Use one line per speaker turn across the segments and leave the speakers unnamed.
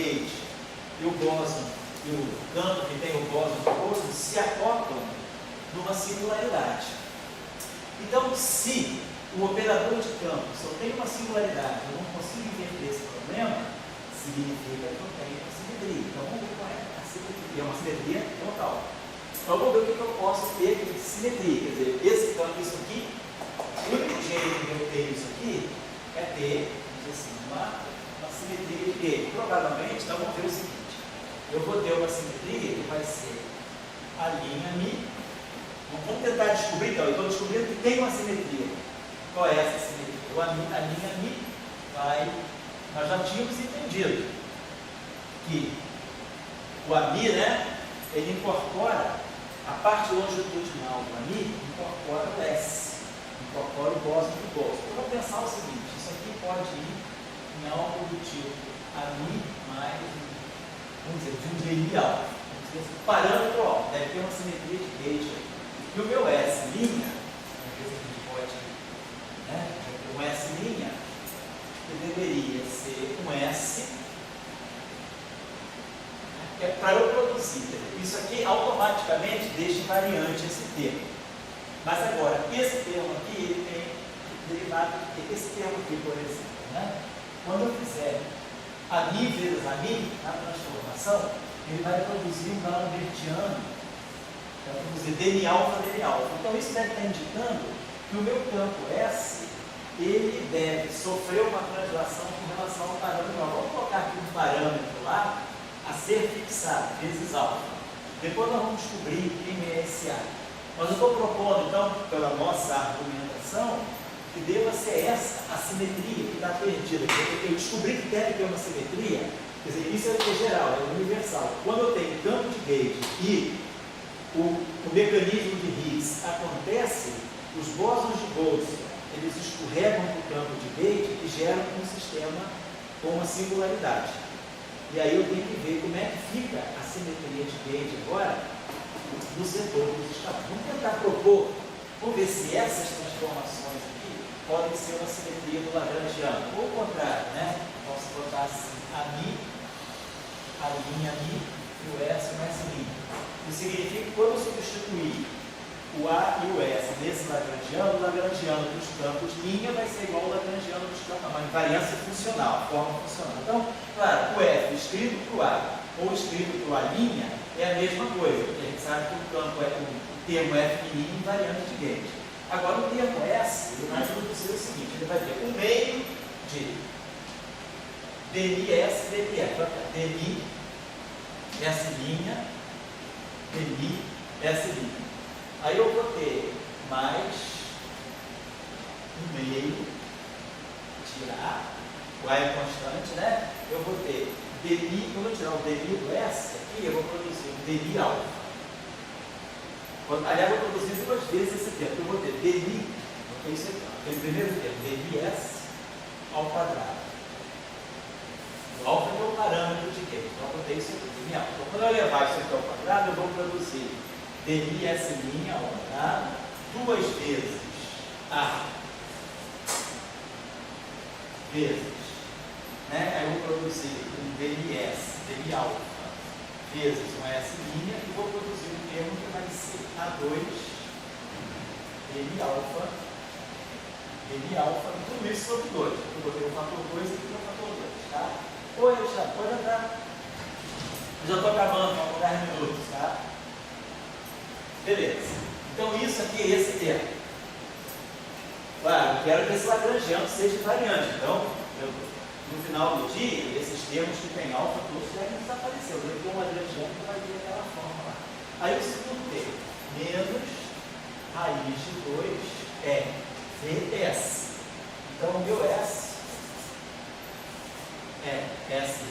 gate e o bóson e o campo que tem o bóson de Bose se acoplam numa singularidade. Então, se o operador de campo só tem uma singularidade, eu não consigo inverter esse problema, significa que eu tenho uma simetria. Então, vamos ver qual é a simetria. É uma simetria total. Então, vamos ver o que eu posso ter de simetria. Quer dizer, esse campo, isso aqui, o único jeito de eu ter isso aqui é ter, vamos dizer assim, uma simetria de gate. Provavelmente, então, vamos ver o seguinte. Eu vou ter uma simetria que vai ser a linha Mi. Vamos tentar descobrir, então. Eu estou descobrindo que tem uma simetria. Qual é essa simetria? A linha Mi vai... Nós já tínhamos entendido que o AMI, né, ele incorpora a parte longitudinal do AMI, incorpora o S, incorpora o bóson do Bose. Então, vamos pensar o seguinte, isso aqui pode ir em algo do tipo AMI mais, vamos dizer, de um DI alto. Parâmetro alto, deve ter uma simetria de gate aqui. E o meu S linha, às vezes a gente pode, né, um S linha, que deveria ser um S, que é para eu produzir. Isso aqui automaticamente deixa invariante esse termo. Mas agora, esse termo aqui, ele tem derivado de esse termo aqui, por exemplo. Né? Quando eu fizer a Mi vezes a Mi, na transformação, ele vai produzir um D'Alembert-iano, vai produzir DN alfa, DN alfa. Então isso deve estar indicando que o meu campo S, ele deve sofrer uma translação com relação ao parâmetro. Vamos colocar aqui um parâmetro lá a ser fixado, vezes alfa. Depois nós vamos descobrir quem é esse A. Mas eu estou propondo, então, pela nossa argumentação, que deva ser essa a simetria que está perdida. Eu descobri que deve ter uma simetria, quer dizer, isso é geral, é universal. Quando eu tenho campo de gauge e o mecanismo de Higgs acontece, os bósons de Bose eles escorregam para o campo de gauge e geram um sistema com uma singularidade. E aí eu tenho que ver como é que fica a simetria de gauge agora no setor dos estados. Vamos tentar propor, vamos ver se essas transformações aqui podem ser uma simetria do Lagrangiano. Ou o contrário, né? Vamos botar assim, a Mi, a linha Mi e o S mais linha. Isso significa que quando eu substituir o A e o S nesse Lagrangiano, o Lagrangiano dos campos linha vai ser igual ao Lagrangiano dos campos, uma invariância funcional, forma funcional. Então, claro, o F escrito para o A ou escrito para o A linha é a mesma coisa, porque a gente sabe que o campo o termo F linha invariante de gauge. Agora, o termo S, ele vai produzir o seguinte, ele vai ter um meio de DNS, DNF, DNI, S linha, DNI, S linha. Aí eu vou ter mais um meio, tirar, o A é constante, né? Eu vou ter DNI, quando eu tirar o DNI do S aqui, eu vou produzir um DNI alfa. Aliás, eu vou produzir duas vezes esse termo. Eu vou ter DNI, isso aqui, tem o primeiro termo, DNS ao quadrado. O alfa é o parâmetro de gauge, então eu vou ter isso aqui, DNI alfa. Então, quando eu levar isso aqui ao quadrado, eu vou produzir DNI S' ao quadrado, duas vezes A vezes, né? Aí eu vou produzir um DNS, DNI alfa, vezes um S' e vou produzir um termo que vai ser A2 DNI alfa, e tudo isso sobre 2. Eu botei o fator 2 e aqui o fator 2, tá? Oi, Alexandre, pode entrar. Eu já estou acabando, faltam 10 minutos, tá? Beleza. Então isso aqui é esse termo. Claro, eu quero que esse Lagrangiano seja invariante. Então, no final do dia, esses termos que tem alfa, todos devem desaparecer. Eu devo ter um Lagrangiano que vai vir daquela forma lá. Aí o segundo termo, menos raiz de 2 é VS. Então o meu S é S'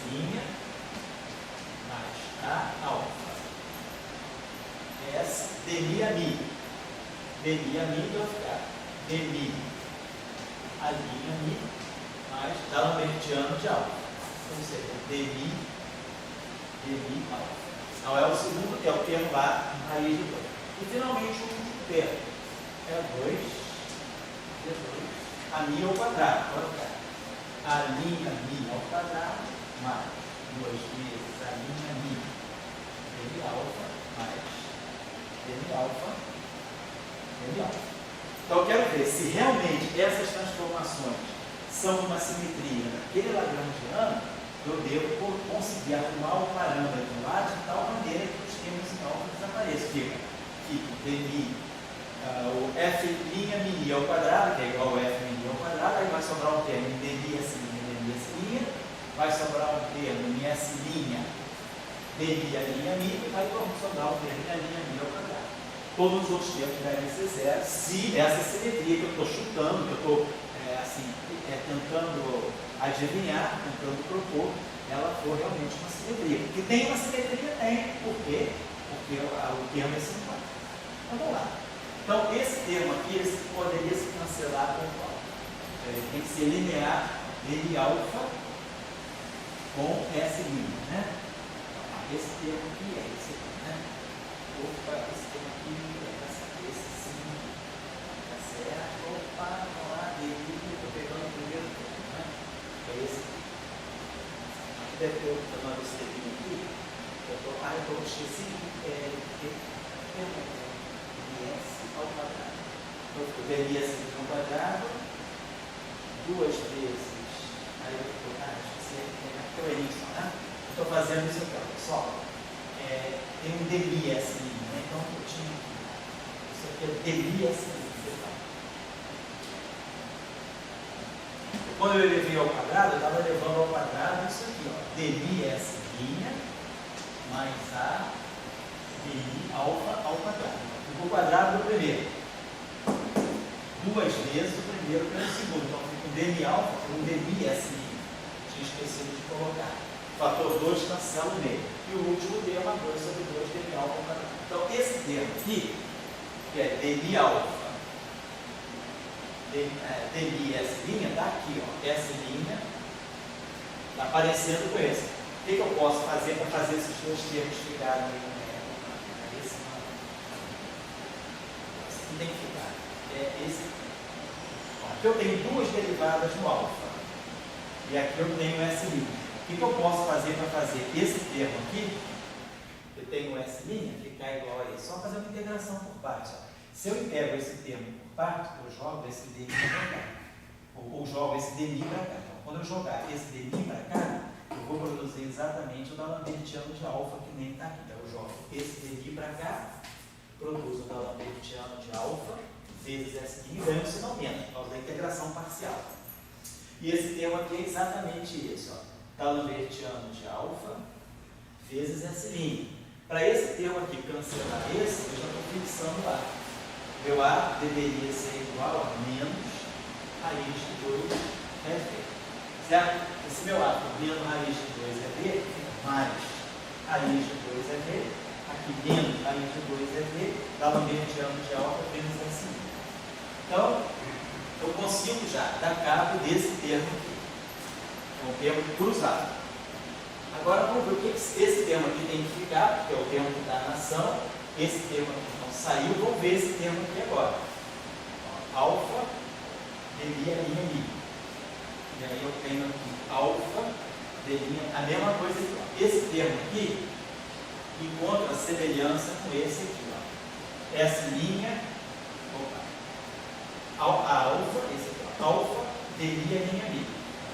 mais A alfa. S, DNI a Mi. DNI a Mi vai ficar DNI a linha Mi mais D'Alembert-iano de alfa. Ou seja, DNI alfa. Então é o segundo, que é o termo lá em raiz de 2. E finalmente o último termo é 2 a Mi ao quadrado. A linha Mi ao quadrado mais 2 vezes a linha mi dm alfa mais dm alfa dm alfa. Então eu quero ver se realmente essas transformações são uma simetria naquele lagrangiano, eu devo conseguir arrumar o parâmetro lá de tal maneira que os termos em alfa desapareçam. Fica dmi, o f' mini ao quadrado, que é igual ao f mini ao quadrado, aí vai sobrar um termo em dmi s', vai sobrar um termo em s', dmi a linha mi, e vai sobrar um termo em a linha mi ao quadrado. Todos os outros termos devem ser zero, se essa simetria que eu estou chutando, que eu estou tentando adivinhar, tentando propor, ela for realmente uma simetria. Que tem uma simetria? Tem. Por quê? Porque o termo é simpático. Então vamos lá. Então esse termo aqui poderia se cancelar com qual? Ele tem que ser linear dm alfa com S', né? Esse termo aqui é esse aqui, né? Opa, esse termo aqui é esse sim. Tá certo? Opa, vamos lá, estou pegando o primeiro termo, né? É esse aqui. Deve ter tomado esse termo aqui. Eu esqueci ds ao quadrado. Então, eu teria ds ao quadrado, 2 vezes. Aí eu estou, esqueci, aqui é o início, né? Estou fazendo isso aqui, ó, pessoal. Tem um dmi assim, né? Então eu tinha isso aqui é dmi assim. Quando eu elevei ao quadrado, eu estava levando ao quadrado isso aqui, ó, dmi s' mais a dmi alfa ao quadrado. Ficou o quadrado do primeiro. 2 vezes o primeiro pelo segundo. Então fica um dmi alfa por um dmi s'. Tinha esquecido de colocar. O fator 2 cancela o meio. E o último termo é 2 sobre 2 dmi alfa ao quadrado. Então esse termo aqui, que é dmi alfa, dmi S', está aqui, ó, S' está aparecendo com esse. O que eu posso fazer para fazer esses dois termos ficarem esse que tem que ficar? É esse. Aqui eu tenho duas derivadas no alfa. E aqui eu tenho S'. O que eu posso fazer para fazer esse termo aqui, que eu tenho S', ficar igual a esse? Só fazer uma integração por partes. Se eu pego esse termo por parte, eu jogo esse dmi para cá. Ou jogo esse dmi para cá. Então, quando eu jogar esse dmi para cá, eu vou produzir exatamente o D'Alembertiano de alfa, que nem está aqui. Então, eu jogo esse dmi para cá, produzo o D'Alembertiano de alfa, vezes S' e ganho sinalmente, por causa da integração parcial. E esse termo aqui é exatamente isso. D'Alembertiano de alfa, vezes S'. Para esse termo aqui cancelar esse, eu já estou fixando lá. Meu A deveria ser igual a menos raiz de 2 é V. Certo? Esse meu A por menos raiz de 2 é V, mais raiz de 2 é V. Aqui menos raiz de 2 é V, D'Alembertiano de alfa vezes S'. Então, eu consigo já dar cabo desse termo aqui. É um termo cruzado. Agora vamos ver o que esse termo aqui tem que ficar, porque é o termo que está na ação. Esse termo aqui não saiu, vamos ver esse termo aqui agora. Alfa, dmi a linha mi. E aí eu tenho aqui alfa, dmi, a mesma coisa aqui. Esse termo aqui encontra semelhança com esse aqui. Ó. Essa linha, a alfa, esse aqui, ó, alfa, dmi a linha mi.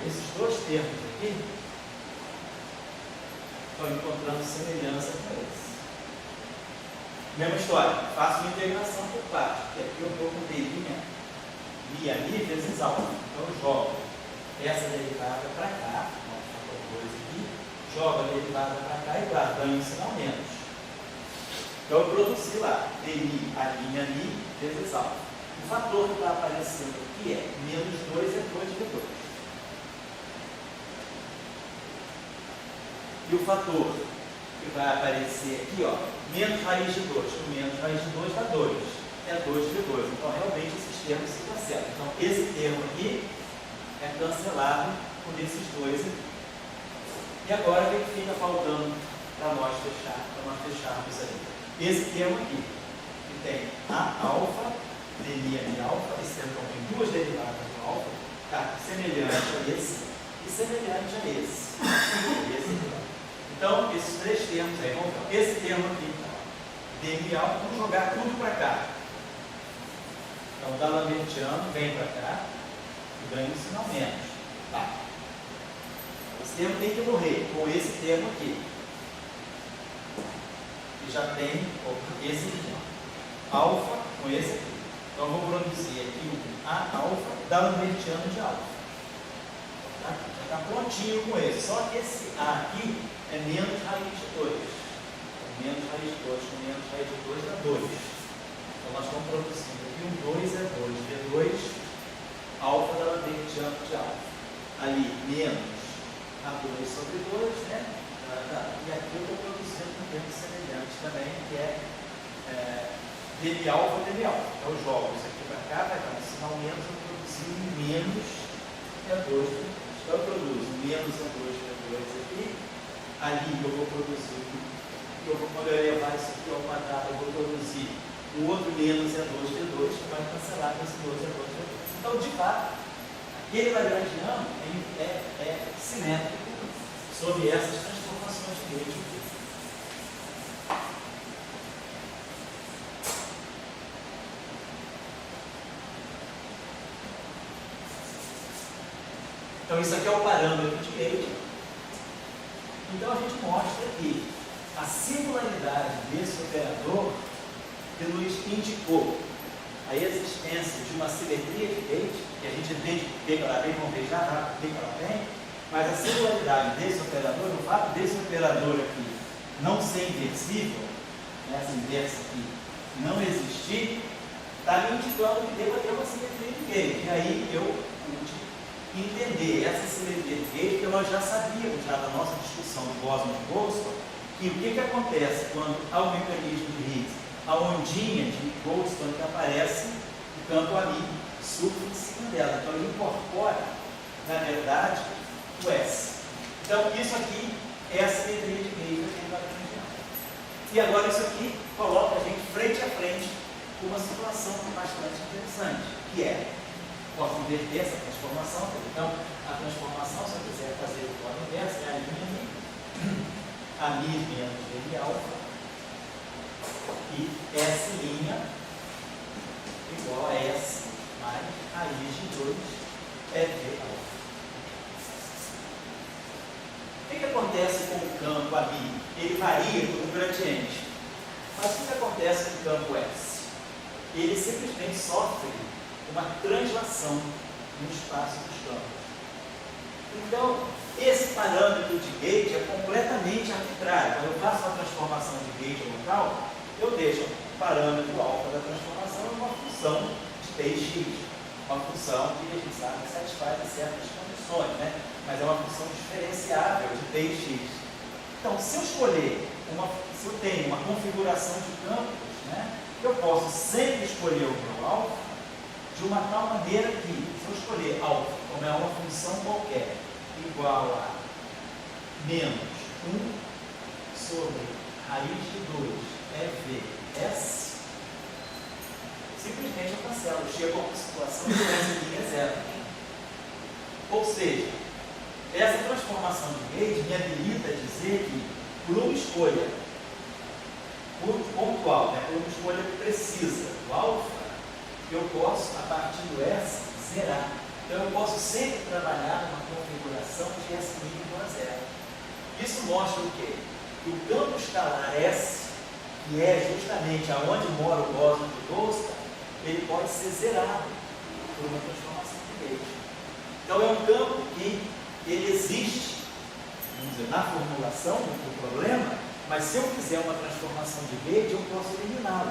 Esses dois termos aqui estão encontrando semelhança com esse. Mesma história, faço uma integração por parte, porque aqui eu estou com dmi mi vezes alfa. Então eu jogo essa derivada para cá, jogo a derivada para cá e guardo, ganho sinal menos. Então eu produzi lá dmi a linha mi vezes alfa. O fator que está aparecendo aqui é menos 2 é 2 de 2. E o fator que vai aparecer aqui, ó, menos raiz de 2. O menos raiz de 2 dá 2. É 2 de 2. Então, realmente, esses termos se cancelam. Então, esse termo aqui é cancelado por esses dois aqui. E agora, o que fica faltando para nós fecharmos isso aí? Esse termo aqui, que tem a alfa, dmi de alfa, esse termo tem duas derivadas do alfa, tá semelhante a esse e semelhante a esse. Esse aqui, ó. Então, esses três termos aí, esse termo aqui, dm alfa, vamos jogar tudo para cá. Então, o D'Alembertiano vem para cá e ganha um sinal menos. Tá. Esse termo tem que morrer com esse termo aqui. E já tem esse aqui, ó. Alfa com esse aqui. Então, eu vou produzir aqui um A alfa D'Alembertiano de alfa. Tá? Já está prontinho com esse. Só que esse A aqui é menos raiz de 2. Menos raiz de 2 com menos raiz de 2 dá 2. Então, nós estamos produzindo aqui um 2 é 2. V2 alfa D'Alembertiano de alfa. Ali, menos A2 sobre 2, né? E aqui eu estou produzindo um termo semelhante também, que é dm alfa, dm alfa. Então, eu jogo isso aqui para cá, vai dar um sinal menos, eu produzi menos E2. Então, eu produzo menos E2, V2 aqui. Ali eu vou produzir, quando eu elevar isso aqui ao quadrado, eu vou produzir o outro menos E2, V2, que vai cancelar com esse 2 E2, V2. Então, de fato, aquele lagrangiano é simétrico sobre essas transformações de Gauge. Então, isso aqui é o parâmetro de Gauge. Então, a gente mostra que a singularidade desse operador que nos indicou a existência de uma simetria de Gauge, que a gente entende por que ela vem, vamos ver já por que ela vem, mas a singularidade desse operador, o fato desse operador aqui não ser inversível, essa inversa aqui não existir, está me indicando que deva ter uma simetria de Gauge. E aí eu pude entender essa simetria de Gauge, que nós já sabíamos já da nossa discussão de Bosman-Goldstone, que o que acontece quando há um mecanismo de Higgs, a ondinha de Goldstone que aparece, o campo ali surfa em cima dela. Então ele incorpora, na verdade, o S. Então isso aqui é a simetria de Gauge daquele lagrangiano. E agora isso aqui coloca a gente frente a frente com uma situação bastante interessante, que é, posso inverter essa transformação. Então, a transformação, se eu quiser fazer de forma inversa, é a linha a mi menos dm alfa e S' igual a S mais raiz de 2 é V alfa. O que acontece com o campo AB? Ele varia com o gradiente. Mas o que acontece com o campo S? Ele simplesmente sofre uma translação no espaço dos campos. Então, esse parâmetro de Gauge é completamente arbitrário. Quando eu faço uma transformação de Gauge local, eu deixo o parâmetro alfa da transformação uma função de Tx, uma função que a gente sabe que satisfaz certas condições, né? Mas é uma função diferenciável de Tx. Então, se eu escolher, se eu tenho uma configuração de campos, né, eu posso sempre escolher o meu alfa de uma tal maneira que, se eu escolher alfa, como é uma função qualquer, igual a menos 1 sobre raiz de 2 EVS, simplesmente eu cancelo, eu chego a uma situação de S' zero. Ou seja, essa transformação de Gauge me habilita a dizer que, por uma escolha pontual, né, por uma escolha precisa do alfa, eu posso, a partir do S, zerar. Então, eu posso sempre trabalhar numa configuração de S' igual a zero. Isso mostra o quê? Que o campo escalar S, que é justamente aonde mora o Bosman de Goldstone, ele pode ser zerado por uma transformação de Gauge. Então, é um campo que ele existe, vamos dizer, na formulação do problema, mas se eu fizer uma transformação de Gauge, eu posso eliminá-lo.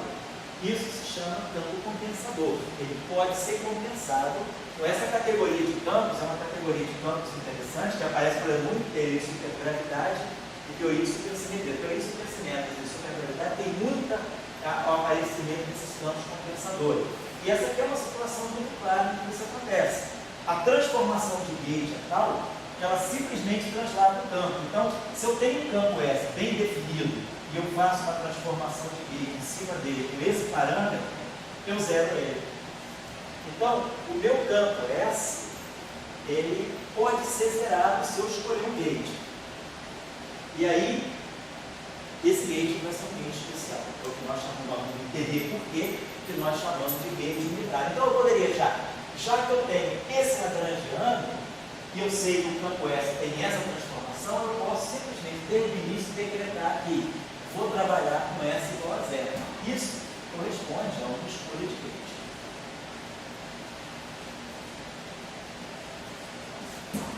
Isso se chama campo compensador. Ele pode ser compensado. Então, essa categoria de campos é uma categoria de campos interessante que aparece, por exemplo, muito em teoria de supergravidade e teoria de supersimetria. Teoria de supersimetria e supergravidade tem muito aparecimento desses campos compensadores. E essa aqui é uma situação muito clara em que isso acontece. A transformação de Gauge é tal que ela simplesmente translada o campo. Então, se eu tenho um campo S bem definido e eu faço uma transformação de Gauge em cima dele com esse parâmetro, eu zero ele. Então, o meu campo S, ele pode ser zerado se eu escolher um Gauge. E aí, esse gauge vai ser um gauge especial, é o que nós chamamos, vamos entender por que nós chamamos de gauge unitário. Então eu poderia já que eu tenho esse lagrangiano, e eu sei que o campo S tem essa transformação, eu posso simplesmente, desde o início, decretar que vou trabalhar com S igual a zero. Isso corresponde a uma escolha de gauge.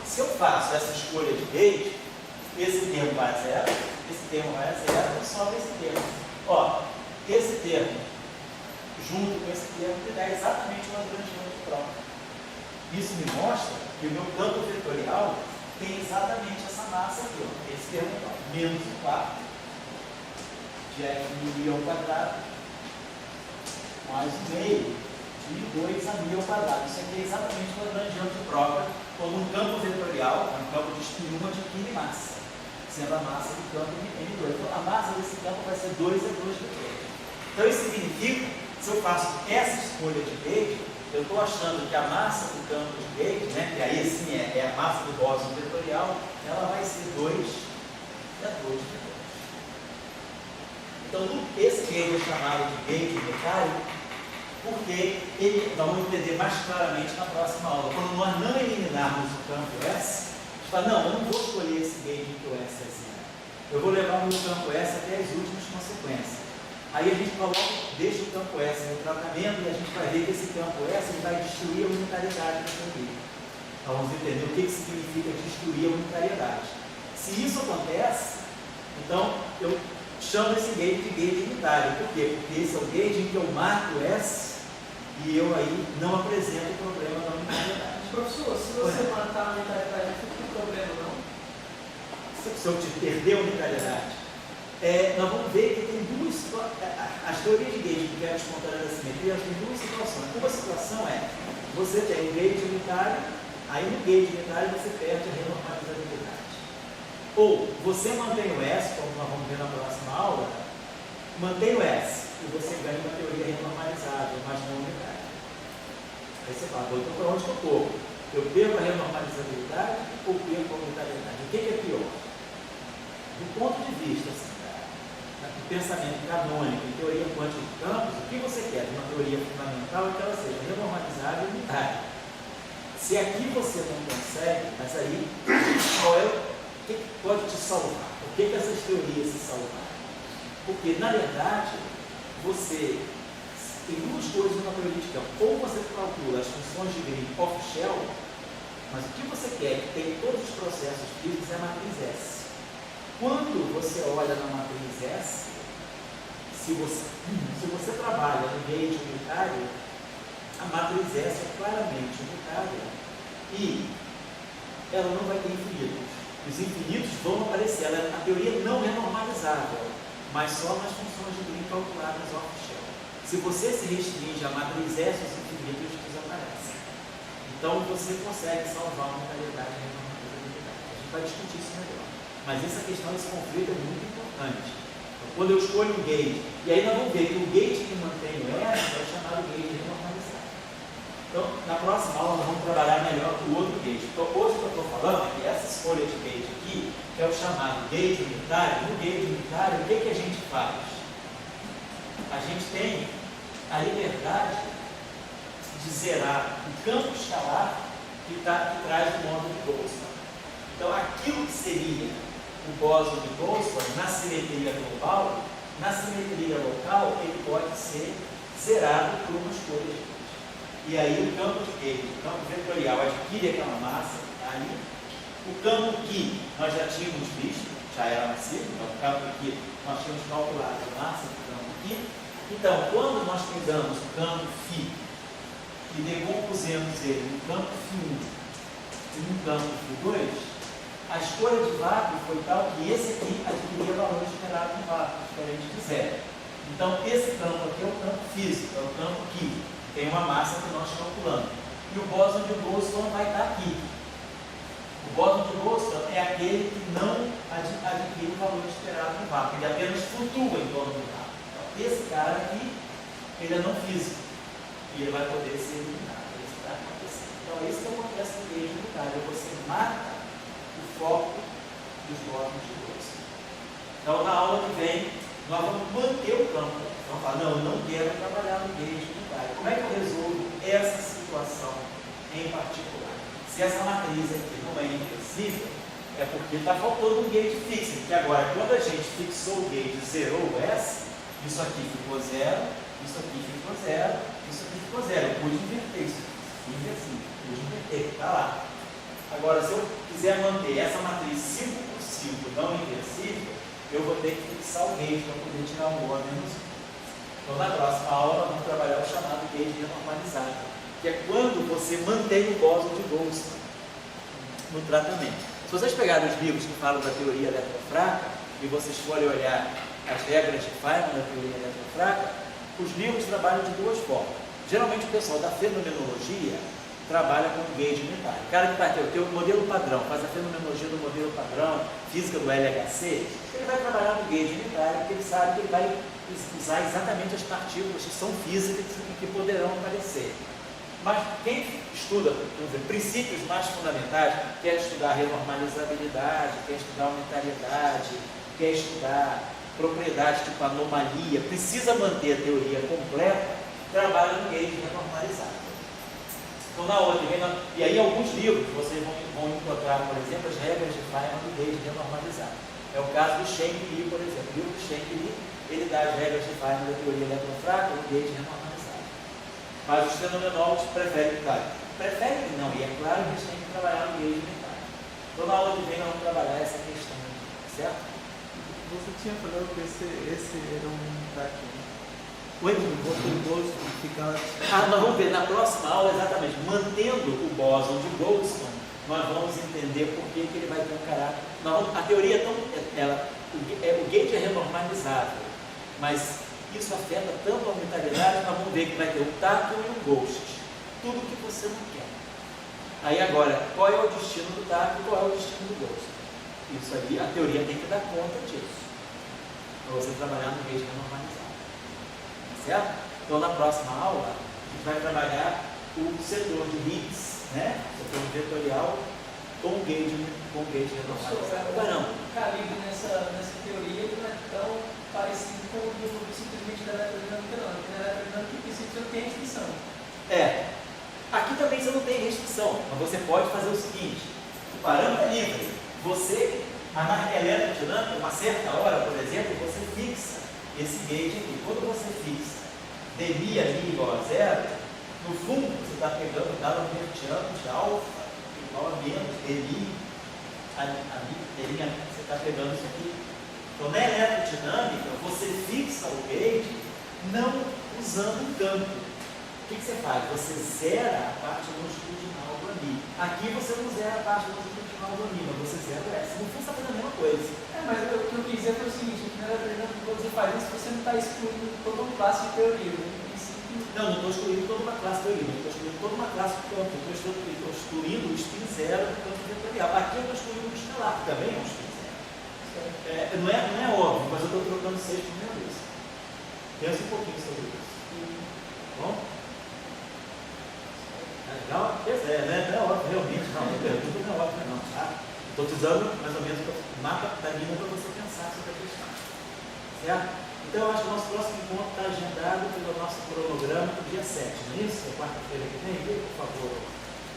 Se eu faço essa escolha de gauge, esse termo vai a zero, esse termo vai a zero, e sobra esse termo. Ó, esse termo, junto com esse termo, me dá exatamente o lagrangiano de prova. Isso me mostra que o meu campo vetorial tem exatamente essa massa aqui, ó, esse termo aqui, ó, menos o quarto de F mil ao quadrado, mais o meio de 2 a mil ao quadrado. Isso aqui é exatamente o lagrangiano de prova, quando um campo vetorial, um campo de spin 1, adquire massa, sendo a massa do campo M2. Então, a massa desse campo vai ser 2E2 de 3. Então, isso significa, se eu faço essa escolha de gauge, eu estou achando que a massa do campo de gauge, né, que aí sim é a massa do bóson vetorial, ela vai ser 2E2 de 3. Então, esse gauge é chamado de gauge unitário, porque nós vamos entender mais claramente na próxima aula. Quando nós não eliminarmos o campo S, a gente fala, não, eu não vou escolher esse gauge que o S é zero. Eu vou levar o meu campo S até as últimas consequências. Aí a gente deixa o campo S no tratamento e a gente vai ver que esse campo S ele vai destruir a unitariedade da teoria. Então vamos entender o que significa destruir a unitariedade. Se isso acontece, então eu chamo esse gauge de gauge unitário. Por quê? Porque esse é o gauge em que eu marco S e eu aí não apresento o problema da unitariedade.
Professor, se você matar a unitariedade, não tem problema não?
Se eu te perder a unitariedade, nós vamos ver que tem duas, as teorias de gauge que querem espontânea da simetria, elas têm duas situações. Uma situação é, você tem um gauge unitário, aí no gauge unitário você perde a renormalizabilidade. Ou você mantém o S, como nós vamos ver na próxima aula, mantém o S e você ganha uma teoria renormalizável, mas não unitária. Aí você fala, então para onde que eu estou? Eu perco a renormalizabilidade ou perco a unitariedade? O que é pior? Do ponto de vista do pensamento canônico em teoria quântica de campos, o que você quer de uma teoria fundamental é que ela seja renormalizável e unitária. Se aqui você não consegue, mas aí o que pode te salvar? Por que essas teorias se salvaram? Porque, na verdade, você tem duas coisas numa teoria de campo. Ou você calcula as funções de Green off-shell, mas o que você quer que tem todos os processos físicos é a matriz S. Quando você olha na matriz S, se você trabalha no gauge unitário, a matriz S é claramente unitária e ela não vai ter infinitos. Os infinitos vão aparecer, a teoria não é normalizável, mas só nas funções de Green calculadas off-shell. Se você se restringe à matriz S, os infinitos desaparecem. Então você consegue salvar a unitariedade e a renormalizabilidade. A gente vai discutir isso melhor. Mas essa questão, esse conflito é muito importante. Então, quando eu escolho um gauge, e aí nós vamos ver que o gauge que mantém o S é chamado gauge renormalizado. Então, na próxima aula, nós vamos trabalhar melhor o outro gauge. Então, hoje o que eu estou falando é que essa escolha de gauge aqui, que é o chamado gauge unitário, no gauge unitário, o que a gente faz? A gente tem a liberdade de zerar o campo escalar que traz o módulo de Boltzmann. Então, aquilo que seria o bóson de Boltzmann na simetria global, na simetria local, ele pode ser zerado por uma escolha de gauge. E aí o campo de gauge, o campo vetorial, adquire aquela massa, tá ali. O campo que nós já tínhamos visto, já era massivo, então o campo que nós tínhamos calculado a massa do campo aqui. Então, quando nós pegamos o campo φ e decompusemos ele no campo φ1 e no campo φ2, a escolha de vácuo foi tal que esse aqui adquiria valor esperado no vácuo, diferente de zero. Então, esse campo aqui é o campo físico, é o campo que tem uma massa que nós calculamos. E o bóson de Boltzmann vai estar aqui. O bóson de Boltzmann é aquele que não adquire o valor esperado no vácuo, ele apenas flutua em torno do vácuo. Então, esse cara aqui, ele é não físico, e ele vai poder ser eliminado. É isso que está acontecendo. Então, é isso que acontece no gauge unitário. Você mata o foco dos bósons de Boltzmann. Então, na aula que vem, nós vamos manter o campo. Vamos falar, não, eu não quero trabalhar no gauge unitário. Como é que eu resolvo essa situação em particular? Se essa matriz aqui não é inversível, é porque está faltando um gauge fixo. Porque agora, quando a gente fixou o gauge e zerou o S, isso aqui ficou zero, isso aqui ficou zero, isso aqui ficou zero. Eu pude inverter isso. Inversível. Pude inverter, está lá. Agora, se eu quiser manter essa matriz 5 por 5 não inversível, eu vou ter que fixar o gauge para poder tirar um O a menos 1. Então, na próxima aula, nós vamos trabalhar o chamado gauge renormalizado, que é quando você mantém o bóson de Boltzmann no tratamento. Se vocês pegarem os livros que falam da teoria eletrofraca e vocês forem olhar as regras de Feynman da teoria eletrofraca, os livros trabalham de duas formas. Geralmente o pessoal da fenomenologia trabalha com gauge unitário. O cara que vai ter o modelo padrão, faz a fenomenologia do modelo padrão, física do LHC, ele vai trabalhar no gauge unitário, porque ele sabe que ele vai usar exatamente as partículas que são físicas e que poderão aparecer. Mas quem estuda, vamos dizer, princípios mais fundamentais, quer estudar renormalizabilidade, quer estudar unitariedade, quer estudar propriedades tipo anomalia, precisa manter a teoria completa, trabalha no gauge renormalizado. Então, na outra, e aí alguns livros vocês vão encontrar, por exemplo, as regras de Feynman do gauge renormalizado. É o caso do Shankly, por exemplo. O livro do Shankly, ele dá as regras de Feynman da teoria eletrofraca no gauge renormalizado. Mas os fenomenólogos preferem, claro. Preferem não, e é claro que eles têm que trabalhar no gauge unitário. Então, na aula que vem, nós vamos trabalhar essa questão, certo?
Você tinha falado que esse era um unitário, né?
Oi? Nós vamos ver na próxima aula exatamente, mantendo o bóson de Boltzmann, nós vamos entender por que ele vai ter um caráter. A teoria é tão. O gauge é renormalizável, mas isso afeta tanto a unitariedade, nós vamos ver que vai ter o tato e o ghost. Tudo que você não quer. Aí agora, qual é o destino do tato e qual é o destino do ghost? Isso aí, a teoria tem que dar conta disso. Para você trabalhar no gauge renormalizado. Certo? Então, na próxima aula, a gente vai trabalhar o setor de Higgs, né? O setor vetorial com gauge renormalizado.
O calibre nessa teoria ele não é tão parecido com o do simplesmente da eletrodinâmica, não. Porque na eletrodinâmica, em princípio, você não tem restrição.
Aqui também você não tem restrição, mas você pode fazer o seguinte: o parâmetro é livre. Você, na eletrodinâmica, uma certa hora, por exemplo, você fixa esse gauge aqui. Quando você fixa dmi ali igual a zero, no fundo você está pegando o dado hertziano de alfa igual a menos dmi, você está pegando isso aqui. Então, na eletrodinâmica, você fixa o gauge não usando o campo. O que você faz? Você zera a parte longitudinal do ami. Aqui você não zera a parte longitudinal do ami, mas você zera o S. No fundo, você está fazendo a mesma coisa.
Mas o que eu quis dizer foi o seguinte: que na eletrodinâmica, quando você faz isso, você não está excluindo toda uma classe de teoria. Né?
Não estou excluindo toda uma classe de teoria, estou excluindo toda uma classe de campo. Estou excluindo o spin zero do campo vetorial. Aqui eu estou excluindo o estelar, que também é um spin zero. Não é óbvio, mas eu estou trocando 6 por meia vez. Pensa um pouquinho sobre isso. Bom? Não, né? Não é óbvio, realmente, não. A pergunta não é óbvia, não. Tá? Estou te dando mais ou menos o mapa da linha para você pensar sobre a questão. Certo? Então, eu acho que o nosso próximo encontro está agendado pelo nosso cronograma para o dia 7, não é isso? É quarta-feira que vem? Por favor.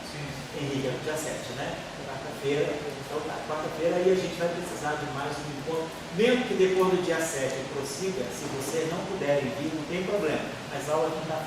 Sim. Henrique, é dia 7, né? Quarta-feira. Então, tá. Quarta-feira aí a gente vai precisar de mais um encontro. Mesmo que depois do dia 7 prossiga, se vocês não puderem vir, não tem problema. Mas a aula quinta-feira.